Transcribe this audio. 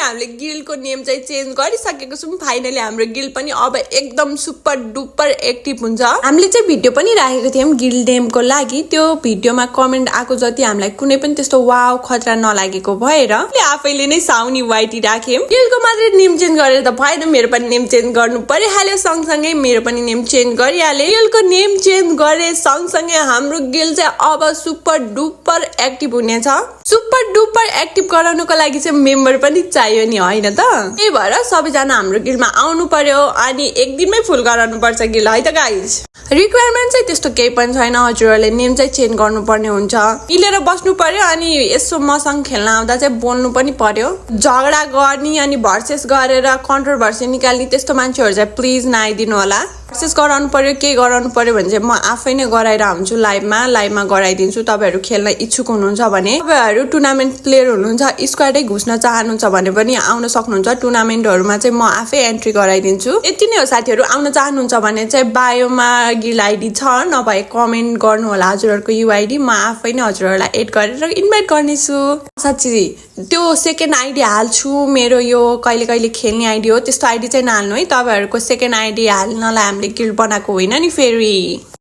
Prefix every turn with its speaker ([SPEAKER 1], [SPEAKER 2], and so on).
[SPEAKER 1] हामीले गिल्डको नेम चाहिँ चेन्ज गरिसकेको छौँ फाइनली हाम्रो गिल्ड पनि अब एकदम सुपर डुपर एक्टिभ हुन्छ हामीले चाहिँ भिडियो पनि राखेको थियौँ गिल्ड नेमको लागि त्यो भिडियोमा कमेन्ट आएको जति हामीलाई कुनै पनि त्यस्तो वाव खतरा नलागेको भएर आफैले नै साउनी वाइटी राख्यौँ गिल्डको मात्रै नेम चेन्ज गरेर त भएन मेरो पनि नेम चेन्ज गर्नु परिहाल्यो सँगसँगै मेरो पनि नेम चेन्ज गरिहाले गिल्डको नेम चेन्ज गरे सँगसँगै हाम्रो गिल्ड चाहिँ अब सुपर डुपर एक्टिभ हुनेछ सुपर डुपर एक्टिभ गराउनको लागि चाहिँ मेम्बर पनि चाहियो नि होइन त त्यही भएर सबैजना हाम्रो गिल्डमा आउनु पर्यो अनि एक दिनमै फुल गराउनु पर्छ गिल्ड है त गाइज रिक्वायरमेन्ट चाहिँ त्यस्तो केही पनि छैन हजुरहरूले नेम चाहिँ चेन्ज गर्नुपर्ने हुन्छ मिलेर बस्नु पर्यो अनि यसो मसँग खेल्न आउँदा चाहिँ बोल्नु पनि पर्यो झगडा गर्ने अनि भर्सेस गरेर कन्ट्रोभर्सी निकाल्ने त्यस्तो मान्छेहरू चाहिँ प्लिज नआइदिनु होला भर्सेस गराउनु पर्यो के गराउनु पर्यो भने चाहिँ म आफै नै गराएर आउँछु लाइभमा गराइदिन्छु तपाईँहरू खेल्न इच्छुक हुनुहुन्छ भने तपाईँहरू टुर्नामेन्ट प्लेयर हुनुहुन्छ स्क्वाडै घुस्न चाहनुहुन्छ भने पनि आउन सक्नुहुन्छ टुर्नामेन्टहरूमा चाहिँ म आफै एन्ट्री गराइदिन्छु यति नै हो साथीहरू आउन चाहनुहुन्छ भने चाहिँ बायोमा गिल्ड आइडी छ नभए कमेन्ट गर्नु होला हजुरहरूको युआइडी म आफै नै हजुरहरूलाई एड गरेर इन्भाइट गर्नेछु साँच्ची त्यो सेकेन्ड आइडी हाल्छु मेरो यो कहिले कहिले खेल्ने आइडी हो त्यस्तो आइडी चाहिँ नहाल्नु है तपाईँहरूको सेकेन्ड आइडी हाल्नलाई हामीले गिल्ड बनाएको होइन नि फेरि